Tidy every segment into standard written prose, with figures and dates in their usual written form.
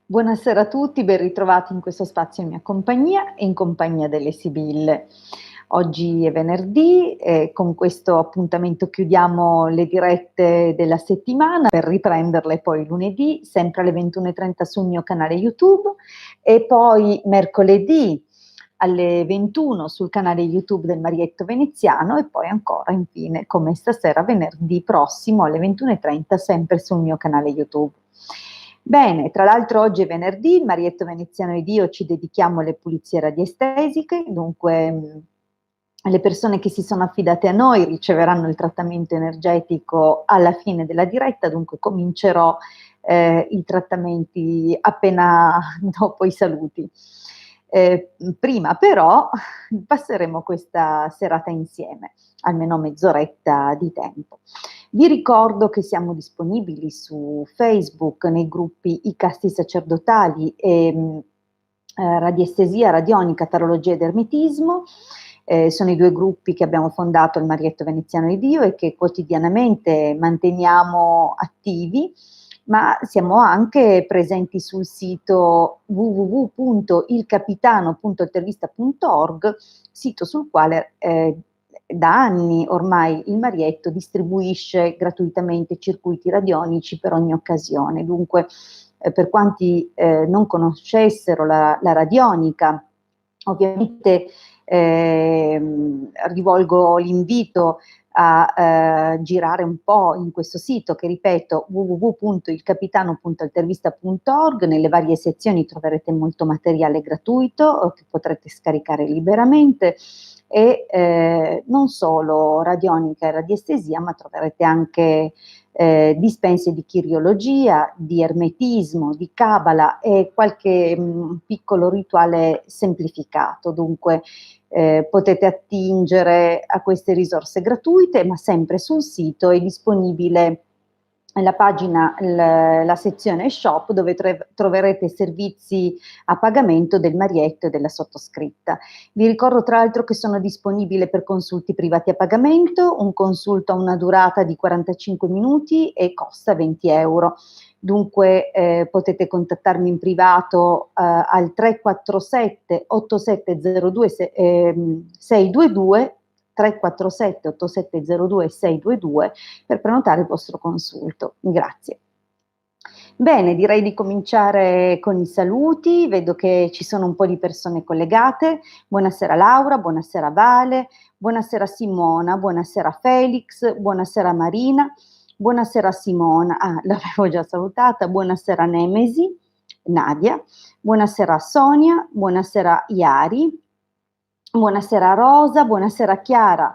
Buonasera a tutti, ben ritrovati in questo spazio in mia compagnia e in compagnia delle Sibille. Oggi è venerdì e con questo appuntamento chiudiamo le dirette della settimana per riprenderle poi lunedì, sempre alle 21:30 sul mio canale YouTube e poi mercoledì alle 21 sul canale YouTube del Marietto Veneziano e poi ancora infine come stasera venerdì prossimo alle 21:30 sempre sul mio canale YouTube. Bene, tra l'altro oggi è venerdì, il Marietto Veneziano ed io ci dedichiamo alle pulizie radiestesiche, dunque le persone che si sono affidate a noi riceveranno il trattamento energetico alla fine della diretta, dunque comincerò i trattamenti appena dopo i saluti. Prima però passeremo questa serata insieme, almeno mezz'oretta di tempo. Vi ricordo che siamo disponibili su Facebook nei gruppi I Casti Sacerdotali e Radiestesia Radionica, Tarologia ed Ermetismo. Sono i due gruppi che abbiamo fondato il Marietto Veneziano ed io e che quotidianamente manteniamo attivi, ma siamo anche presenti sul sito www.ilcapitano.intervista.org, sito sul quale da anni ormai il Marietto distribuisce gratuitamente circuiti radionici per ogni occasione. Dunque, per quanti non conoscessero la radionica, ovviamente rivolgo l'invito a girare un po' in questo sito che ripeto www.ilcapitano.intervista.org. Nelle varie sezioni troverete molto materiale gratuito che potrete scaricare liberamente e non solo radionica e radiestesia, ma troverete anche dispense di chiriologia, di ermetismo, di cabala e qualche piccolo rituale semplificato. Dunque potete attingere a queste risorse gratuite, ma sempre sul sito è disponibile la pagina, la sezione shop dove troverete servizi a pagamento del Marietto e della sottoscritta. Vi ricordo tra l'altro che sono disponibile per consulti privati a pagamento, un consulto ha una durata di 45 minuti e costa 20 euro. Dunque potete contattarmi in privato al 347 8702 622 347 8702 622 per prenotare il vostro consulto. Grazie. Bene, direi di cominciare con i saluti, vedo che ci sono un po' di persone collegate. Buonasera Laura, buonasera Vale, buonasera Simona, buonasera Felix, buonasera Marina, buonasera Simona, l'avevo già salutata, buonasera Nemesi, Nadia, buonasera Sonia, buonasera Iari, buonasera Rosa, buonasera Chiara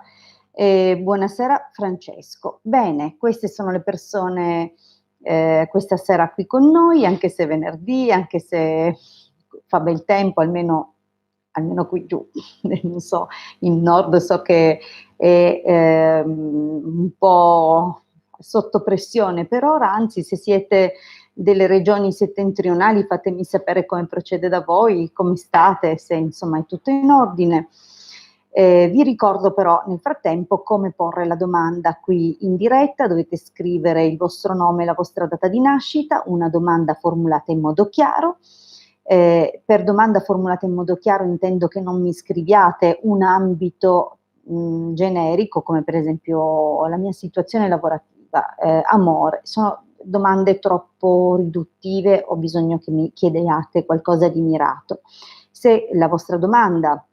e buonasera Francesco. Bene, queste sono le persone questa sera qui con noi, anche se è venerdì, anche se fa bel tempo, almeno qui giù, non so, in nord so che è un po' sotto pressione per ora, anzi se siete delle regioni settentrionali fatemi sapere come procede da voi, come state, se insomma è tutto in ordine. Vi ricordo però nel frattempo come porre la domanda qui in diretta, dovete scrivere il vostro nome e la vostra data di nascita, una domanda formulata in modo chiaro. Per domanda formulata in modo chiaro intendo che non mi scriviate un ambito generico come per esempio la mia situazione lavorativa, amore, sono domande troppo riduttive, ho bisogno che mi chiediate qualcosa di mirato. Se la vostra domanda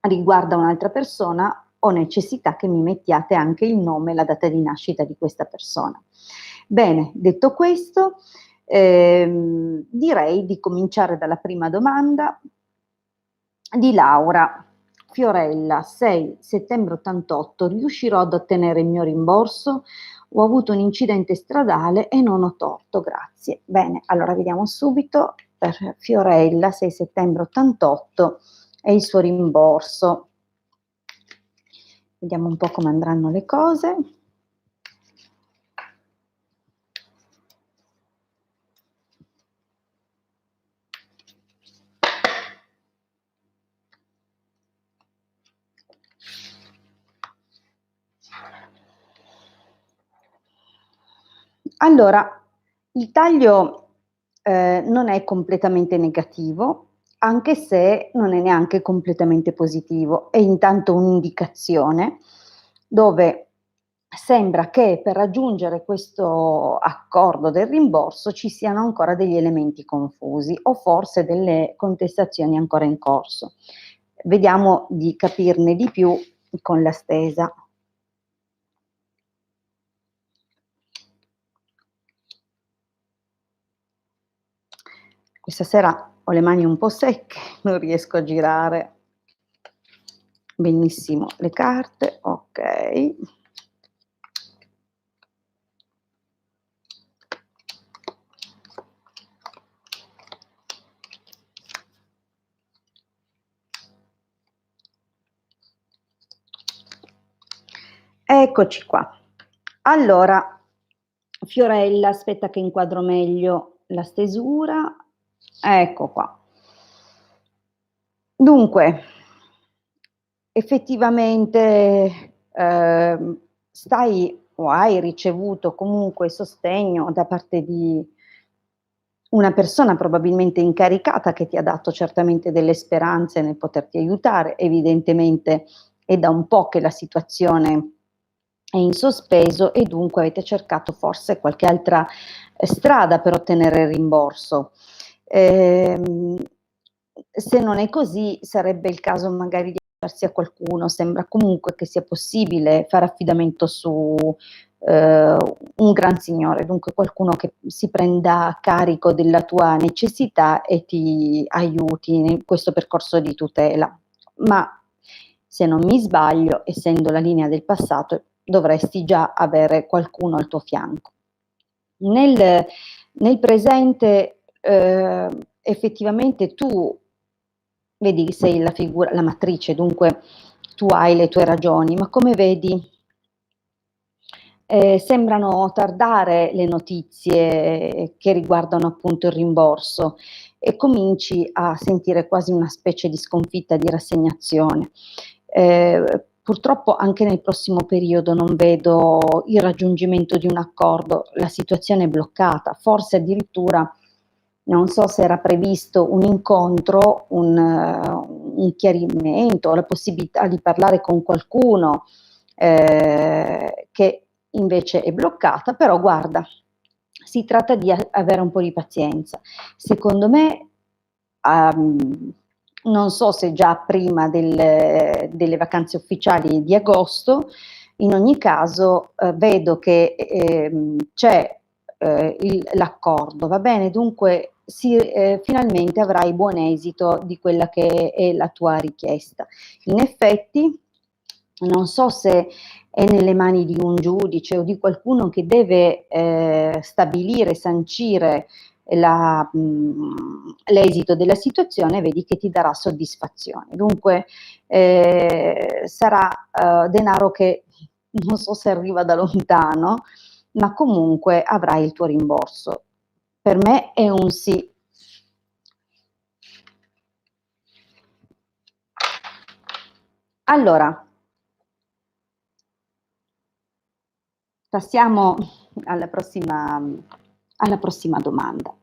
riguarda un'altra persona, ho necessità che mi mettiate anche il nome e la data di nascita di questa persona. Bene, detto questo, direi di cominciare dalla prima domanda di Laura. Fiorella, 6 settembre 88, riuscirò ad ottenere il mio rimborso? Ho avuto un incidente stradale e non ho torto, grazie. Bene, allora vediamo subito per Fiorella, 6 settembre 88 e il suo rimborso. Vediamo un po' come andranno le cose. Allora, il taglio non è completamente negativo, anche se non è neanche completamente positivo. È intanto un'indicazione dove sembra che per raggiungere questo accordo del rimborso ci siano ancora degli elementi confusi o forse delle contestazioni ancora in corso. Vediamo di capirne di più con la stesa. Questa sera ho le mani un po' secche, non riesco a girare benissimo le carte, ok. Eccoci qua. Allora, Fiorella, aspetta che inquadro meglio la stesura. Ecco qua. Dunque, effettivamente stai o hai ricevuto comunque sostegno da parte di una persona probabilmente incaricata che ti ha dato certamente delle speranze nel poterti aiutare, evidentemente è da un po' che la situazione è in sospeso e dunque avete cercato forse qualche altra strada per ottenere il rimborso. Ehm, Se non è così, sarebbe il caso magari di affidarsi a qualcuno. Sembra comunque che sia possibile fare affidamento su un gran signore, dunque qualcuno che si prenda carico della tua necessità e ti aiuti in questo percorso di tutela. Ma se non mi sbaglio, essendo la linea del passato, dovresti già avere qualcuno al tuo fianco. Nel presente, effettivamente tu vedi, sei la figura, la matrice, dunque tu hai le tue ragioni, ma come vedi sembrano tardare le notizie che riguardano appunto il rimborso e cominci a sentire quasi una specie di sconfitta, di rassegnazione. Purtroppo anche nel prossimo periodo non vedo il raggiungimento di un accordo, la situazione è bloccata, forse addirittura non so se era previsto un incontro, un chiarimento, la possibilità di parlare con qualcuno che invece è bloccata, però guarda, si tratta di avere un po' di pazienza. Secondo me, non so se già prima delle vacanze ufficiali di agosto, in ogni caso vedo che c'è l'accordo, va bene? Dunque finalmente avrai buon esito di quella che è la tua richiesta. In effetti, non so se è nelle mani di un giudice o di qualcuno che deve stabilire, sancire l'esito della situazione, vedi che ti darà soddisfazione. Dunque sarà denaro che non so se arriva da lontano, ma comunque avrai il tuo rimborso. Per me è un sì. Allora, passiamo alla prossima domanda.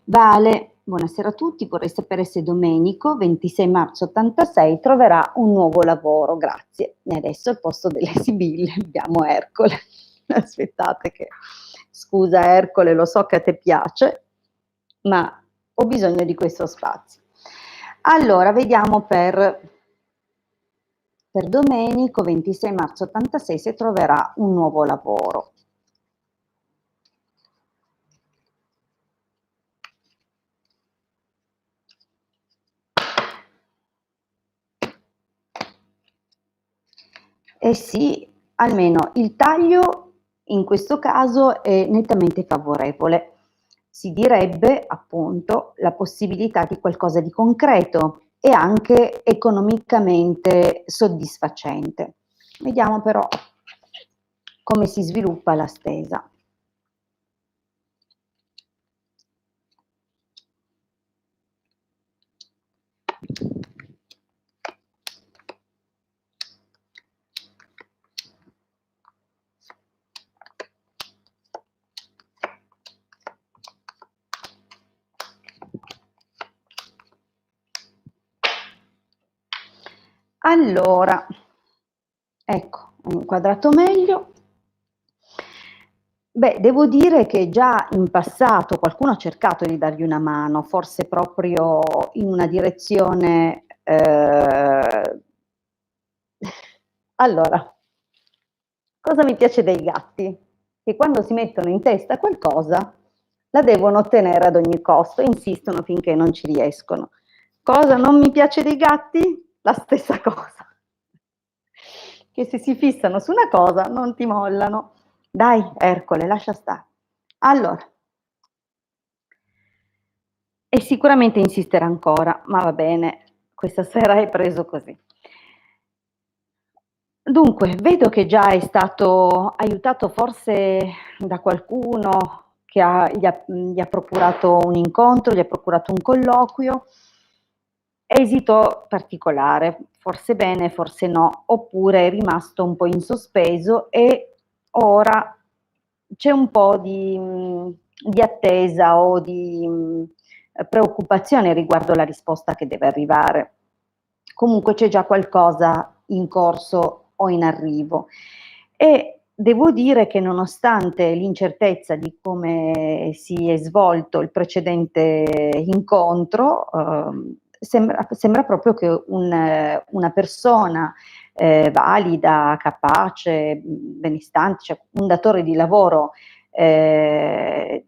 Vale, buonasera a tutti, vorrei sapere se Domenico, 26 marzo 86, troverà un nuovo lavoro, grazie. E adesso al posto delle Sibille abbiamo Ercole. Aspettate che, scusa Ercole, lo so che a te piace, ma ho bisogno di questo spazio. Allora, vediamo per Domenico, 26 marzo 86, se troverà un nuovo lavoro. Eh sì, almeno il taglio in questo caso è nettamente favorevole. Si direbbe appunto la possibilità di qualcosa di concreto e anche economicamente soddisfacente. Vediamo però come si sviluppa la stesa. Allora, ecco, ho inquadrato meglio. Beh, devo dire che già in passato qualcuno ha cercato di dargli una mano, forse proprio in una direzione, allora, cosa mi piace dei gatti? Che quando si mettono in testa qualcosa, la devono ottenere ad ogni costo, insistono finché non ci riescono. Cosa non mi piace dei gatti? La stessa cosa. Che se si fissano su una cosa non ti mollano. Dai, Ercole, lascia stare. Allora, e sicuramente insisterà ancora, ma va bene, questa sera è preso così. Dunque, vedo che già è stato aiutato forse da qualcuno che gli ha procurato un incontro, gli ha procurato un colloquio. Esito particolare, forse bene, forse no, oppure è rimasto un po' in sospeso e ora c'è un po' di attesa o di preoccupazione riguardo la risposta che deve arrivare. Comunque c'è già qualcosa in corso o in arrivo e devo dire che nonostante l'incertezza di come si è svolto il precedente incontro, sembra proprio che una persona, valida, capace, benestante, cioè un datore di lavoro, ehm,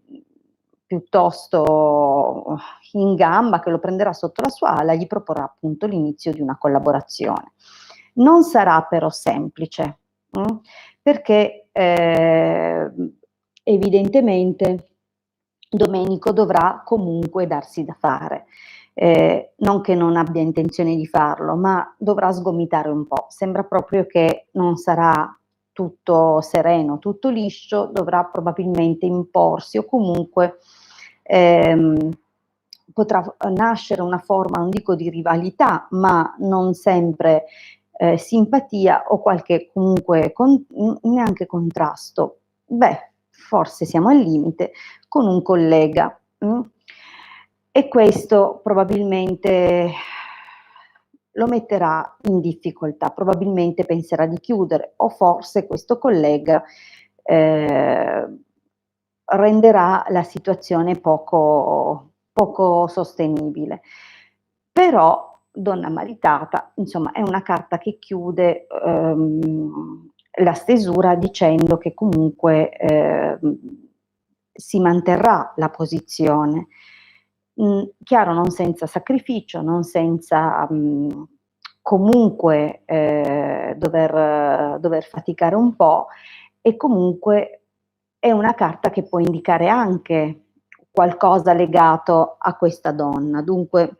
piuttosto in gamba, che lo prenderà sotto la sua ala, gli proporrà appunto l'inizio di una collaborazione. Non sarà però semplice, perché, evidentemente Domenico dovrà comunque darsi da fare. Non che non abbia intenzione di farlo, ma dovrà sgomitare un po'. Sembra proprio che non sarà tutto sereno, tutto liscio, dovrà probabilmente imporsi o comunque, ehm, potrà nascere una forma, non dico di rivalità, ma non sempre, simpatia o qualche comunque neanche contrasto. Beh, forse siamo al limite, con un collega. E questo probabilmente lo metterà in difficoltà, probabilmente penserà di chiudere o forse questo collega, ehm, renderà la situazione poco sostenibile. Però donna maritata, insomma, è una carta che chiude, la stesura dicendo che comunque, si manterrà la posizione. Chiaro, non senza sacrificio, non senza, comunque, dover faticare un po' e comunque è una carta che può indicare anche qualcosa legato a questa donna. Dunque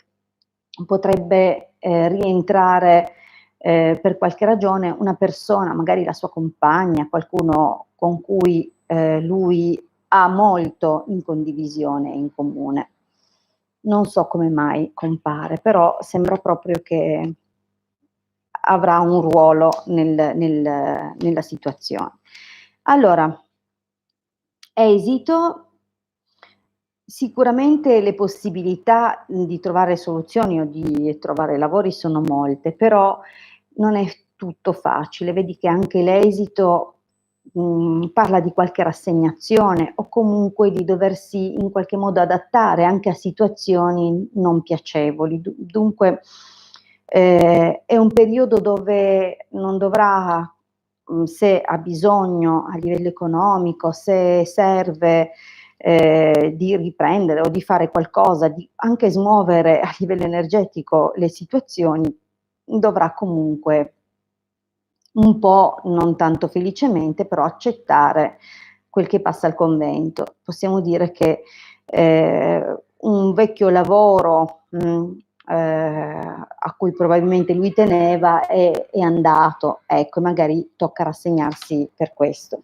potrebbe, rientrare, per qualche ragione una persona, magari la sua compagna, qualcuno con cui, lui ha molto in condivisione e in comune. Non so come mai compare, però sembra proprio che avrà un ruolo nella situazione. Allora, esito, sicuramente le possibilità, di trovare soluzioni o di trovare lavori sono molte, però non è tutto facile. Vedi che anche l'esito, parla di qualche rassegnazione o comunque di doversi in qualche modo adattare anche a situazioni non piacevoli. Dunque, è un periodo dove non dovrà, se ha bisogno a livello economico, se serve, di riprendere o di fare qualcosa, di anche smuovere a livello energetico le situazioni, dovrà comunque un po', non tanto felicemente, però accettare quel che passa al convento. Possiamo dire che, un vecchio lavoro, a cui probabilmente lui teneva è andato, ecco, e magari tocca rassegnarsi per questo.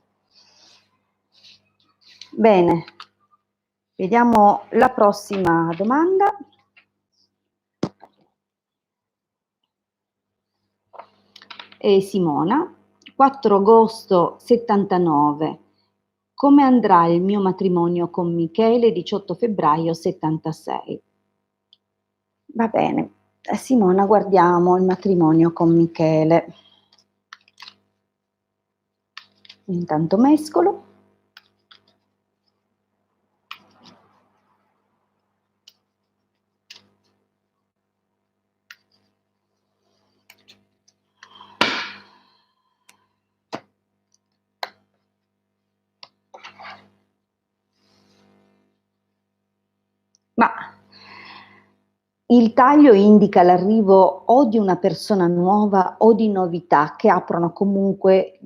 Bene, vediamo la prossima domanda. Simona, 4 agosto 79. Come andrà il mio matrimonio con Michele, 18 febbraio 76. Va bene. Simona, guardiamo il matrimonio con Michele. Intanto mescolo. Ma il taglio indica l'arrivo o di una persona nuova o di novità che aprono comunque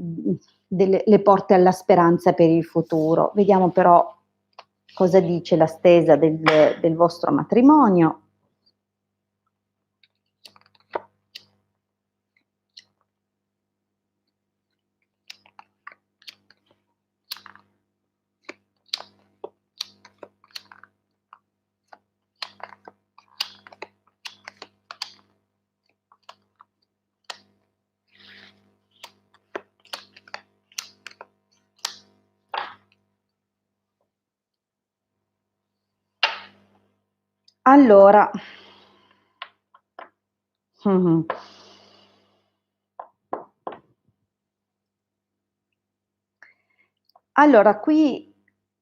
le porte alla speranza per il futuro. Vediamo però cosa dice la stesa del vostro matrimonio. Allora, allora qui,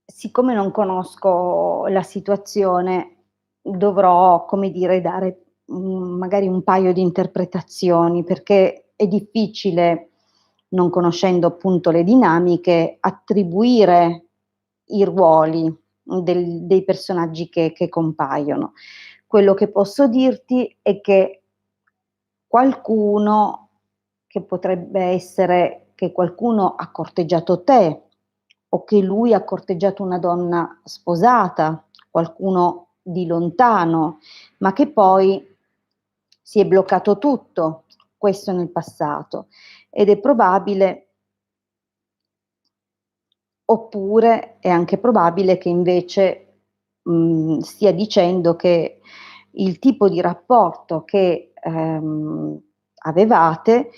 siccome non conosco la situazione, dovrò, come dire, dare magari un paio di interpretazioni, perché è difficile, non conoscendo appunto le dinamiche, attribuire i ruoli dei personaggi che compaiono. Quello che posso dirti è che qualcuno, che potrebbe essere che qualcuno ha corteggiato te o che lui ha corteggiato una donna sposata, qualcuno di lontano, ma che poi si è bloccato tutto, questo nel passato, ed è probabile. Oppure è anche probabile che invece stia dicendo che il tipo di rapporto che avevate,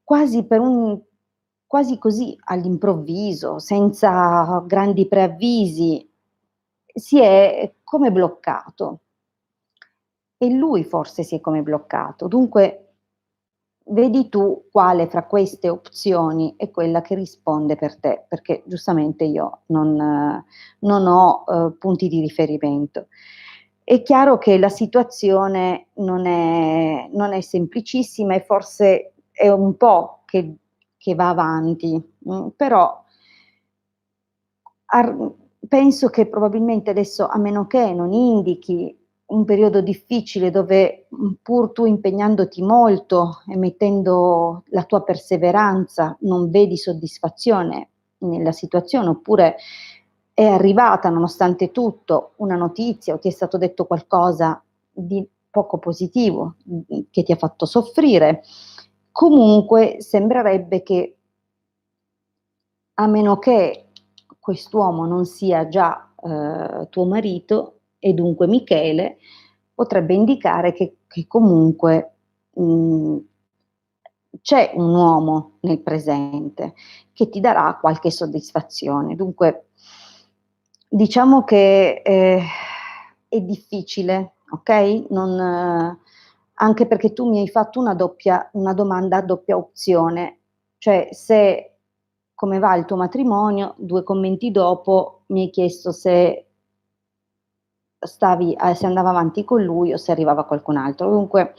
quasi per un quasi così all'improvviso, senza grandi preavvisi, si è come bloccato. E lui forse si è come bloccato. Dunque vedi tu quale fra queste opzioni è quella che risponde per te, perché giustamente io non ho punti di riferimento. È chiaro che la situazione non è semplicissima e forse è un po' che va avanti, però Ar penso che probabilmente adesso, a meno che non indichi un periodo difficile dove, pur tu impegnandoti molto e mettendo la tua perseveranza, non vedi soddisfazione nella situazione, oppure è arrivata, nonostante tutto, una notizia o ti è stato detto qualcosa di poco positivo, che ti ha fatto soffrire, comunque sembrerebbe che, a meno che quest'uomo non sia già tuo marito, e dunque Michele, potrebbe indicare che comunque c'è un uomo nel presente che ti darà qualche soddisfazione. Dunque, diciamo che è difficile, ok? Anche perché tu mi hai fatto una domanda a doppia opzione, cioè se come va il tuo matrimonio, 2 commenti dopo mi hai chiesto se andava avanti con lui o se arrivava qualcun altro. Dunque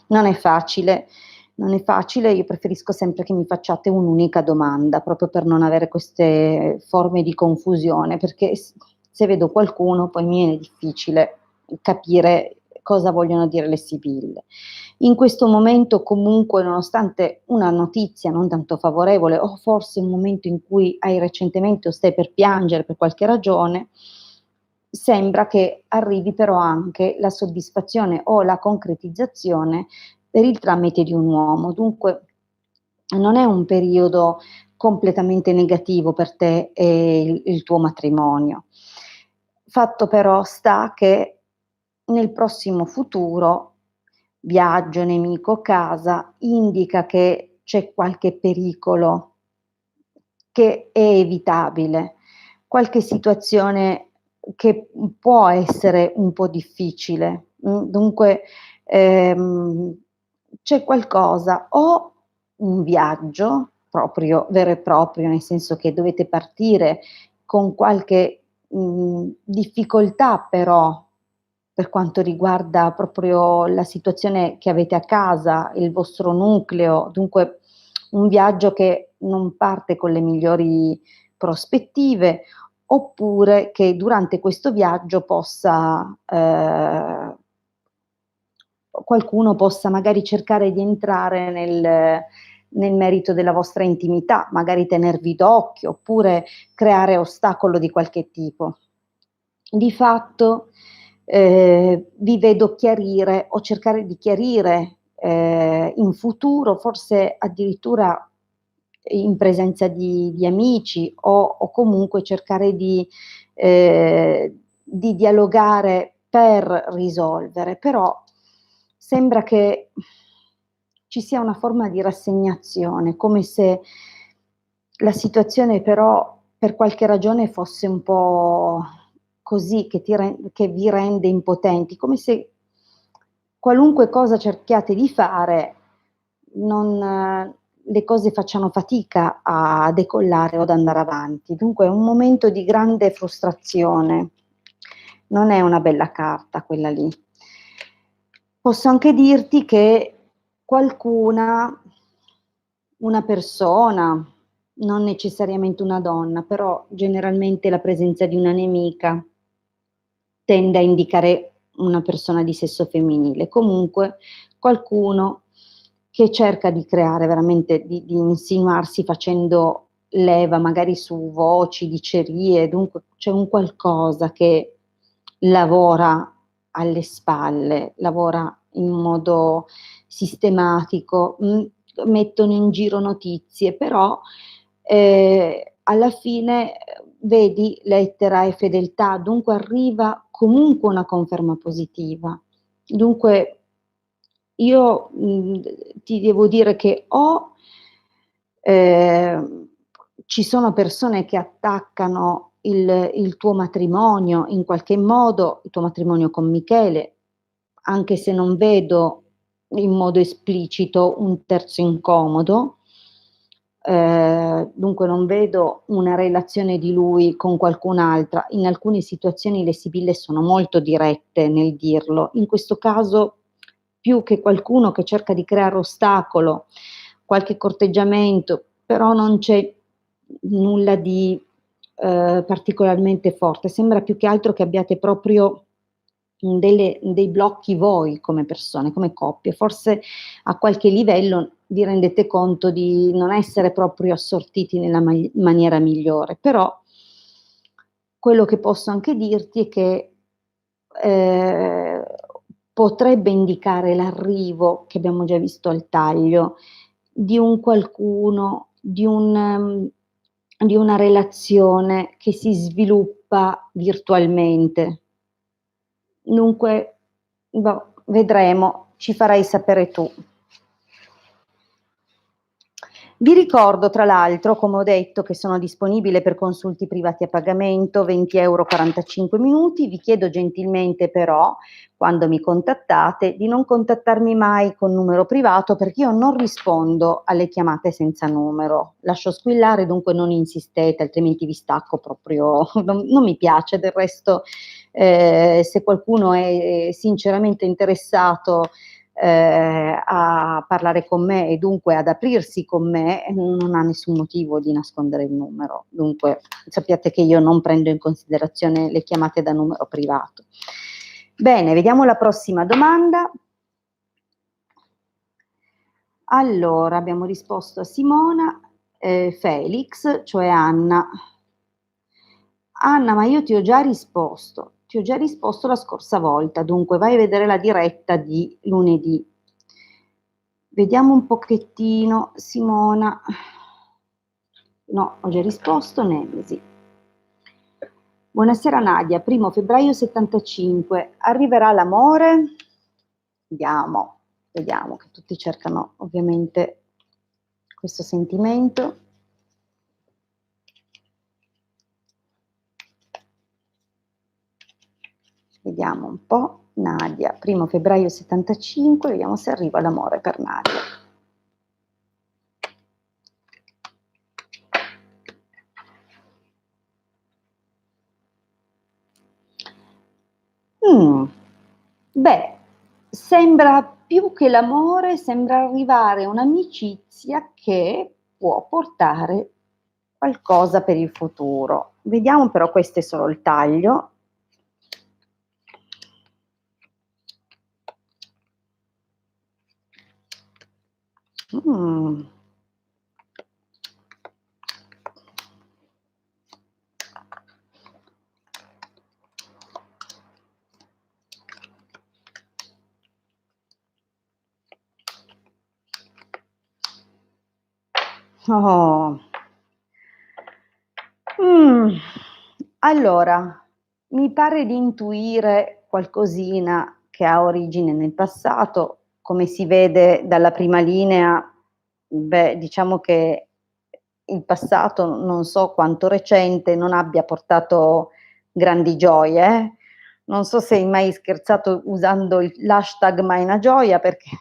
non è facile, non è facile, io preferisco sempre che mi facciate un'unica domanda, proprio per non avere queste forme di confusione, perché se vedo qualcuno poi mi viene difficile capire cosa vogliono dire le sibille. In questo momento comunque, nonostante una notizia non tanto favorevole, o forse un momento in cui hai recentemente o stai per piangere per qualche ragione, sembra che arrivi però anche la soddisfazione o la concretizzazione per il tramite di un uomo. Dunque non è un periodo completamente negativo per te e il tuo matrimonio. Fatto però sta che nel prossimo futuro, viaggio, nemico, casa, indica che c'è qualche pericolo che è evitabile, qualche situazione che può essere un po' difficile. Dunque, c'è qualcosa, o un viaggio proprio vero e proprio, nel senso che dovete partire con qualche, difficoltà però, per quanto riguarda proprio la situazione che avete a casa, il vostro nucleo, dunque un viaggio che non parte con le migliori prospettive, oppure che durante questo viaggio possa qualcuno possa magari cercare di entrare nel merito della vostra intimità, magari tenervi d'occhio, oppure creare ostacolo di qualche tipo. Di fatto, vi vedo chiarire o cercare di chiarire, in futuro, forse addirittura in presenza di amici, o comunque cercare di dialogare per risolvere, però sembra che ci sia una forma di rassegnazione, come se la situazione però per qualche ragione fosse un po' così, che vi rende impotenti, come se qualunque cosa cerchiate di fare, non le cose facciano fatica a decollare o ad andare avanti. Dunque è un momento di grande frustrazione. Non è una bella carta quella lì. Posso anche dirti che qualcuna, una persona, non necessariamente una donna, però generalmente la presenza di una nemica tende a indicare una persona di sesso femminile. Comunque qualcuno che cerca di creare veramente, di insinuarsi facendo leva magari su voci, dicerie, dunque c'è un qualcosa che lavora alle spalle, lavora in modo sistematico, mettono in giro notizie, però alla fine vedi lettera e fedeltà, dunque arriva comunque una conferma positiva. Dunque io, ti devo dire che ehm, ci sono persone che attaccano il tuo matrimonio in qualche modo, il tuo matrimonio con Michele, anche se non vedo in modo esplicito un terzo incomodo, dunque non vedo una relazione di lui con qualcun'altra. In alcune situazioni le sibille sono molto dirette nel dirlo, in questo caso più che qualcuno che cerca di creare ostacolo, qualche corteggiamento, però non c'è nulla di particolarmente forte. Sembra più che altro che abbiate proprio dei blocchi voi come persone, come coppie. Forse a qualche livello vi rendete conto di non essere proprio assortiti nella maniera migliore, però quello che posso anche dirti è che ehm, potrebbe indicare l'arrivo, che abbiamo già visto al taglio, di un qualcuno, di una relazione che si sviluppa virtualmente. Dunque, boh, vedremo, ci farai sapere tu. Vi ricordo tra l'altro, come ho detto, che sono disponibile per consulti privati a pagamento, 20 € 45 minuti. Vi chiedo gentilmente però, quando mi contattate, di non contattarmi mai con numero privato, perché io non rispondo alle chiamate senza numero. Lascio squillare, dunque non insistete, altrimenti vi stacco proprio, non mi piace. Del resto, se qualcuno è sinceramente interessato a parlare con me e dunque ad aprirsi con me, non ha nessun motivo di nascondere il numero. Dunque sappiate che io non prendo in considerazione le chiamate da numero privato. Bene, vediamo la prossima domanda. Allora, abbiamo risposto a Simona, Felix, cioè Anna. Anna, ma io ti ho già risposto la scorsa volta, dunque vai a vedere la diretta di lunedì. Vediamo un pochettino, Simona. No, ho già risposto, Nemesi. Buonasera Nadia, 1° febbraio 75. Arriverà l'amore? Vediamo che tutti cercano ovviamente questo sentimento. Vediamo un po', Nadia, 1° febbraio 75, vediamo se arriva l'amore per Nadia. Beh, sembra più che l'amore, sembra arrivare un'amicizia che può portare qualcosa per il futuro. Vediamo però, questo è solo il taglio. Mm. Oh. Allora, mi pare di intuire qualcosina che ha origine nel passato, come si vede dalla prima linea. Beh, diciamo che il passato, non so quanto recente, non abbia portato grandi gioie, eh. Non so se hai mai scherzato usando l'hashtag mai una gioia, perché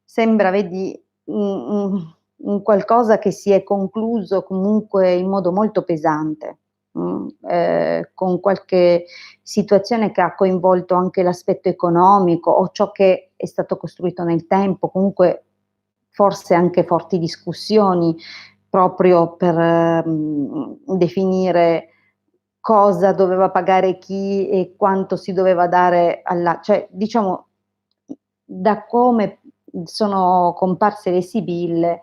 sembra, vedi, un qualcosa che si è concluso comunque in modo molto pesante, con qualche situazione che ha coinvolto anche l'aspetto economico o ciò che è stato costruito nel tempo, comunque forse anche forti discussioni proprio per definire cosa doveva pagare chi e quanto si doveva dare alla, cioè diciamo, da come sono comparse le sibille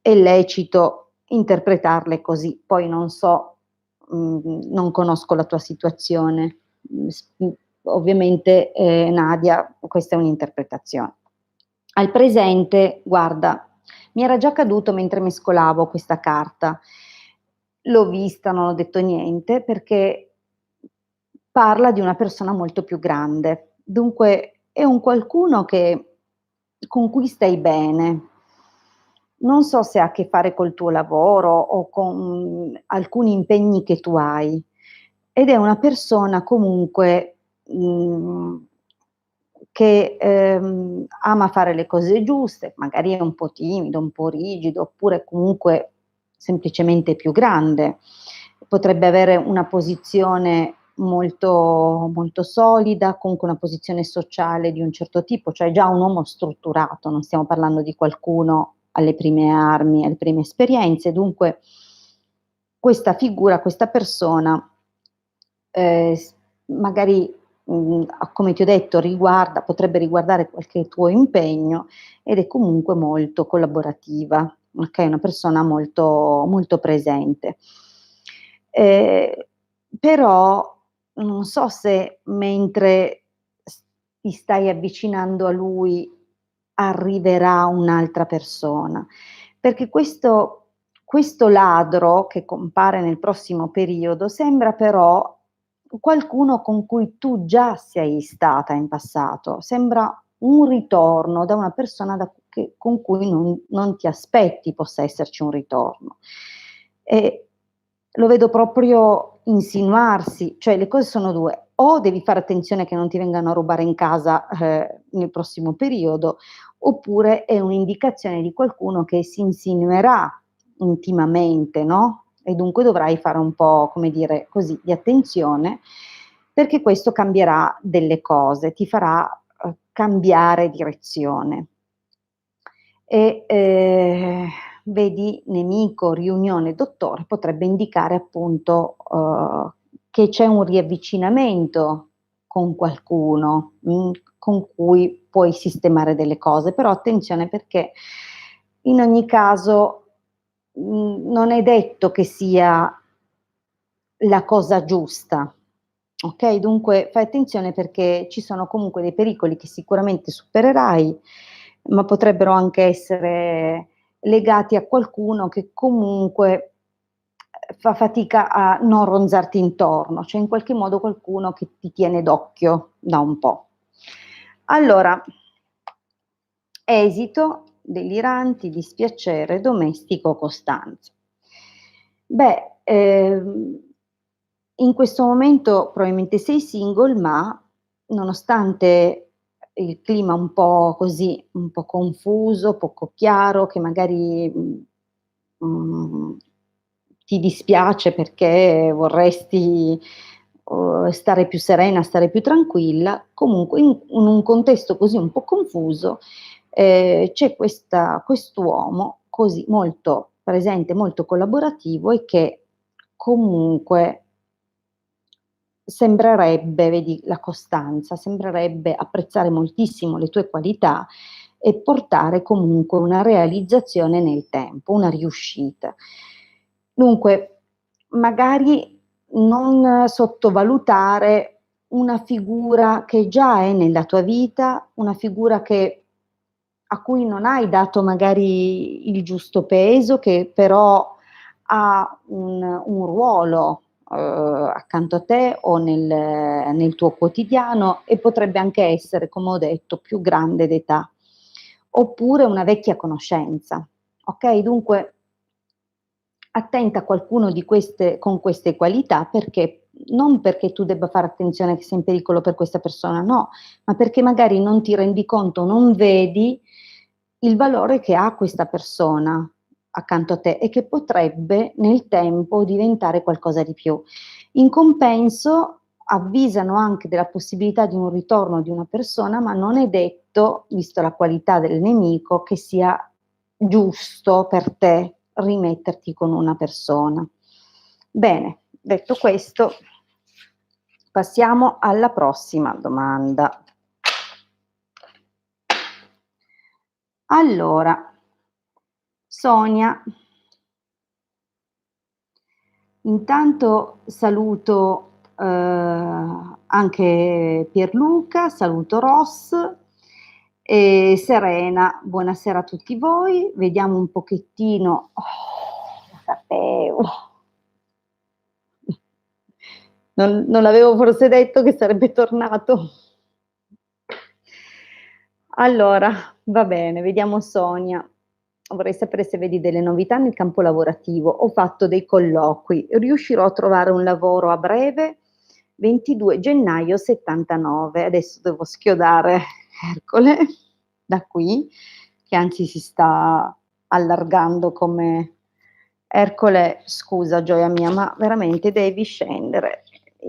è lecito interpretarle così. Poi non so, non conosco la tua situazione, ovviamente, Nadia, questa è un'interpretazione. Al presente, guarda, mi era già accaduto mentre mescolavo questa carta. L'ho vista, non ho detto niente, perché parla di una persona molto più grande. Dunque è un qualcuno con cui stai bene. Non so se ha a che fare col tuo lavoro o con alcuni impegni che tu hai. Ed è una persona comunque, che, ama fare le cose giuste, magari è un po' timido, un po' rigido, oppure comunque semplicemente più grande. Potrebbe avere una posizione molto molto solida, comunque una posizione sociale di un certo tipo, cioè già un uomo strutturato, non stiamo parlando di qualcuno alle prime armi, alle prime esperienze. Dunque questa figura, questa persona, magari, come ti ho detto, potrebbe riguardare qualche tuo impegno, ed è comunque molto collaborativa, okay, una persona molto molto presente. Ehm, Però non so se mentre ti stai avvicinando a lui arriverà un'altra persona, perché questo ladro che compare nel prossimo periodo sembra però qualcuno con cui tu già sei stata in passato, sembra un ritorno da una persona con cui non ti aspetti possa esserci un ritorno. E lo vedo proprio insinuarsi, cioè le cose sono 2: o devi fare attenzione che non ti vengano a rubare in casa, nel prossimo periodo, oppure è un'indicazione di qualcuno che si insinuerà intimamente, no, e dunque dovrai fare un po', come dire, così, di attenzione, perché questo cambierà delle cose, ti farà, cambiare direzione. E, vedi, nemico, riunione, dottore, potrebbe indicare appunto, che c'è un riavvicinamento con qualcuno, con cui puoi sistemare delle cose, però attenzione, perché in ogni caso, non è detto che sia la cosa giusta, okay, dunque fai attenzione, perché ci sono comunque dei pericoli che sicuramente supererai, ma potrebbero anche essere legati a qualcuno che comunque, fa fatica a non ronzarti intorno, cioè in qualche modo qualcuno che ti tiene d'occhio da un po'. Allora, esito, deliranti, dispiacere, domestico, costanza. Beh, in questo momento probabilmente sei single, ma nonostante il clima un po' così, un po' confuso, poco chiaro, che magari, mhmm, ti dispiace perché vorresti, stare più serena, stare più tranquilla, comunque in un contesto così un po' confuso, c'è quest'uomo così molto presente, molto collaborativo e che comunque sembrerebbe, vedi la costanza, sembrerebbe apprezzare moltissimo le tue qualità e portare comunque una realizzazione nel tempo, una riuscita. Dunque, magari non sottovalutare una figura che già è nella tua vita, una figura a cui non hai dato magari il giusto peso, che però ha un ruolo, accanto a te o nel tuo quotidiano e potrebbe anche essere, come ho detto, più grande d'età, oppure una vecchia conoscenza, okay? Dunque attenta a qualcuno di queste con queste qualità perché non perché tu debba fare attenzione che sei in pericolo per questa persona, no, ma perché magari non ti rendi conto, non vedi il valore che ha questa persona accanto a te e che potrebbe nel tempo diventare qualcosa di più. In compenso avvisano anche della possibilità di un ritorno di una persona, ma non è detto, visto la qualità del nemico, che sia giusto per te rimetterti con una persona. Bene, detto questo, passiamo alla prossima domanda. Allora, Sonia, intanto saluto anche Pierluca, saluto Ross e Serena, buonasera a tutti voi, vediamo un pochettino, lo sapevo, non l'avevo forse detto che sarebbe tornato. Allora, va bene, vediamo Sonia. Vorrei sapere se vedi delle novità nel campo lavorativo. Ho fatto dei colloqui, riuscirò a trovare un lavoro a breve? 22 gennaio 79. Adesso devo schiodare Ercole da qui, che anzi si sta allargando come Ercole, scusa gioia mia, ma veramente devi scendere.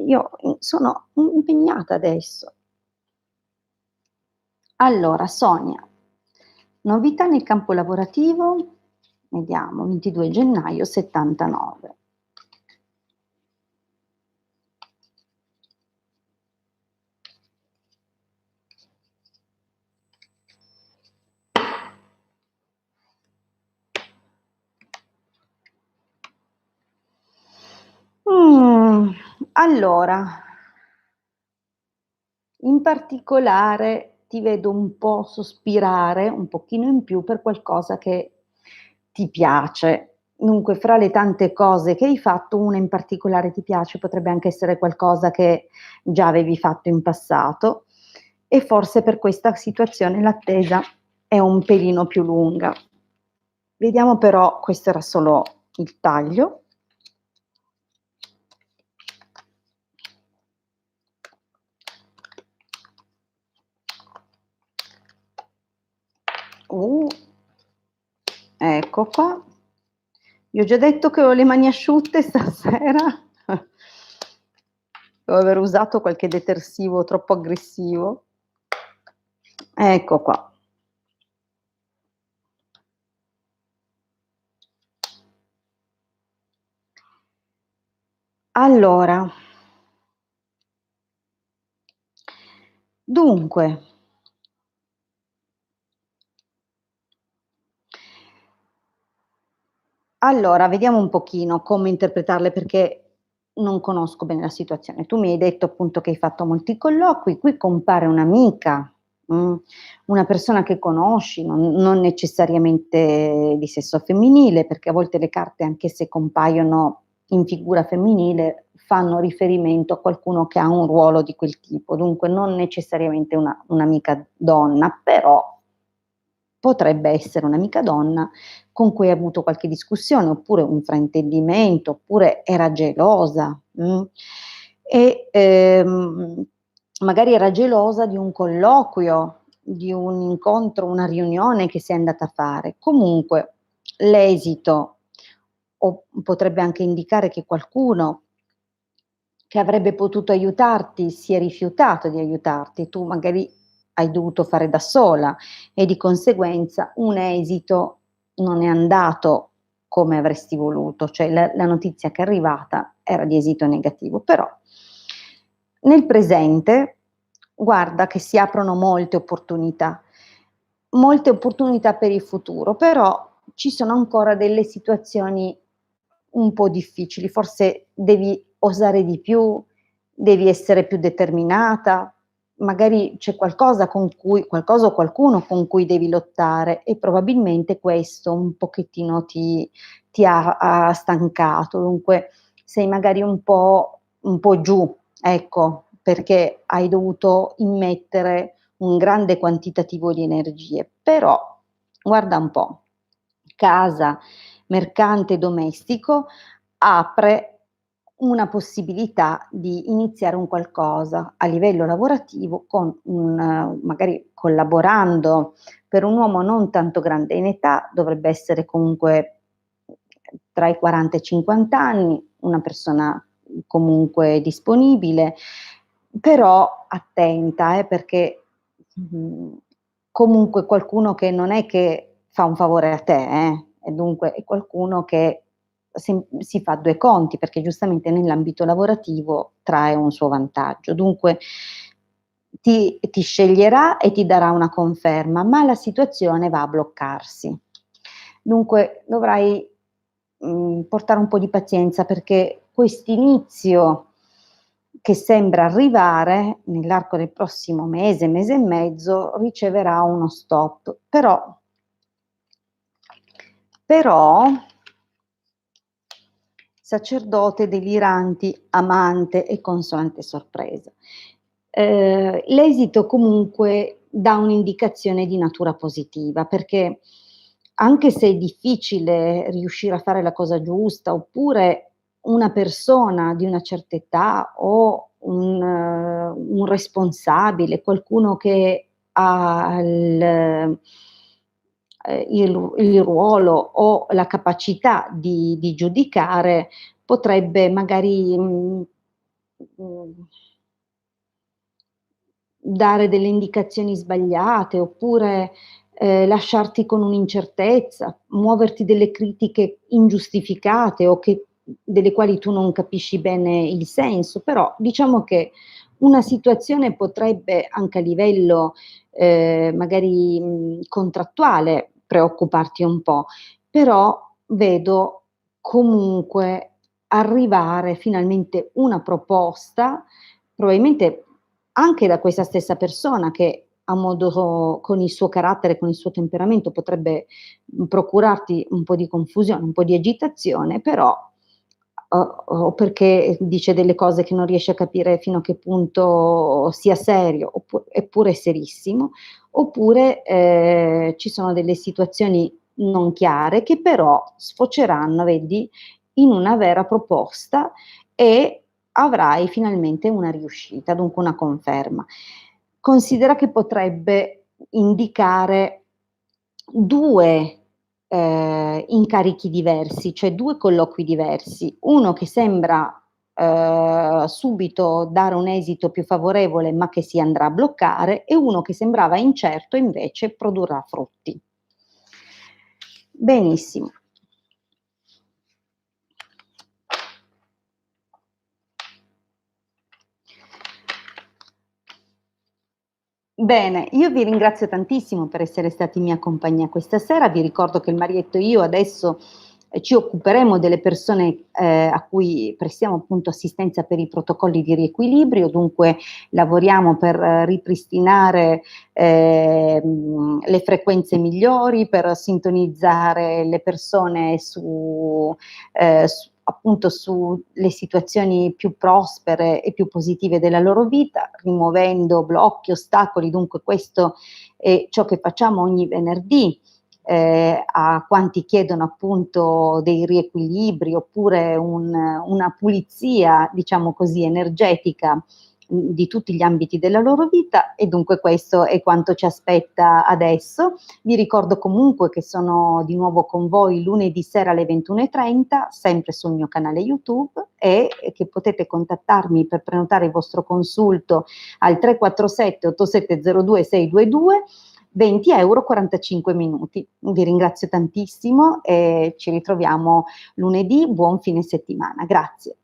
Io sono impegnata adesso. Allora, Sonia, novità nel campo lavorativo, vediamo, 22 gennaio 79. Mm, allora, in particolare ti vedo un po' sospirare un pochino in più per qualcosa che ti piace. Dunque, fra le tante cose che hai fatto, una in particolare ti piace, potrebbe anche essere qualcosa che già avevi fatto in passato e forse per questa situazione l'attesa è un pelino più lunga. Vediamo però, questo era solo il taglio. Uh, ecco qua. Vi ho già detto che ho le mani asciutte stasera. Devo aver usato qualche detersivo troppo aggressivo. Ecco qua. Allora, dunque, allora vediamo un pochino come interpretarle perché non conosco bene la situazione. Tu mi hai detto appunto che hai fatto molti colloqui, qui compare un'amica, una persona che conosci, non necessariamente di sesso femminile, perché a volte le carte, anche se compaiono in figura femminile, fanno riferimento a qualcuno che ha un ruolo di quel tipo, dunque non necessariamente un'amica donna, però potrebbe essere un'amica donna con cui hai avuto qualche discussione, oppure un fraintendimento, oppure era gelosa, e, magari era gelosa di un colloquio, di un incontro, una riunione che sei andata a fare. Comunque l'esito o potrebbe anche indicare che qualcuno che avrebbe potuto aiutarti si è rifiutato di aiutarti, tu magari hai dovuto fare da sola e di conseguenza un esito non è andato come avresti voluto, cioè la notizia che è arrivata era di esito negativo, però nel presente guarda che si aprono molte opportunità per il futuro, però ci sono ancora delle situazioni un po' difficili, forse devi osare di più, devi essere più determinata, magari c'è qualcosa o qualcuno con cui devi lottare e probabilmente questo un pochettino ti ha stancato, dunque sei magari un po' giù, ecco, perché hai dovuto immettere un grande quantitativo di energie. Però guarda un po', casa, mercante domestico apre una possibilità di iniziare un qualcosa a livello lavorativo con un magari collaborando per un uomo non tanto grande in età, dovrebbe essere comunque tra i 40 e i 50 anni, una persona comunque disponibile, però attenta, perché, comunque qualcuno che non è che fa un favore a te, e dunque è qualcuno che si fa 2 conti, perché giustamente nell'ambito lavorativo trae un suo vantaggio. Dunque ti sceglierà e ti darà una conferma, ma la situazione va a bloccarsi. Dunque dovrai, portare un po' di pazienza perché quest'inizio che sembra arrivare nell'arco del prossimo mese, mese e mezzo, riceverà uno stop. Però sacerdote deliranti, amante e consolante sorpresa. L'esito comunque dà un'indicazione di natura positiva, perché anche se è difficile riuscire a fare la cosa giusta, oppure una persona di una certa età o un responsabile, qualcuno che ha il ruolo o la capacità di giudicare, potrebbe magari, dare delle indicazioni sbagliate, oppure, lasciarti con un'incertezza, muoverti delle critiche ingiustificate o delle quali tu non capisci bene il senso, però diciamo che una situazione potrebbe anche a livello, magari, contrattuale preoccuparti un po', però vedo comunque arrivare finalmente una proposta, probabilmente anche da questa stessa persona che a modo con il suo carattere, con il suo temperamento potrebbe, procurarti un po' di confusione, un po' di agitazione, però o perché dice delle cose che non riesci a capire fino a che punto sia serio, eppure è serissimo, oppure, ci sono delle situazioni non chiare che però sfoceranno, vedi, in una vera proposta e avrai finalmente una riuscita, dunque una conferma. Considera che potrebbe indicare 2 incarichi diversi, cioè 2 colloqui diversi. Uno che sembra, subito dare un esito più favorevole, ma che si andrà a bloccare, e uno che sembrava incerto, invece produrrà frutti. Benissimo. Bene, io vi ringrazio tantissimo per essere stati in mia compagnia questa sera. Vi ricordo che il Marietto e io adesso, ci occuperemo delle persone, a cui prestiamo appunto assistenza per i protocolli di riequilibrio, dunque lavoriamo per ripristinare, le frequenze migliori, per sintonizzare le persone appunto sulle situazioni più prospere e più positive della loro vita, rimuovendo blocchi, ostacoli. Dunque questo è ciò che facciamo ogni venerdì. A quanti chiedono appunto dei riequilibri oppure una pulizia, diciamo così, energetica di tutti gli ambiti della loro vita, e dunque questo è quanto ci aspetta adesso. Vi ricordo comunque che sono di nuovo con voi lunedì sera alle 21:30, sempre sul mio canale YouTube, e che potete contattarmi per prenotare il vostro consulto al 347 8702 622, 20 € 45 minuti. Vi ringrazio tantissimo e ci ritroviamo lunedì. Buon fine settimana. Grazie.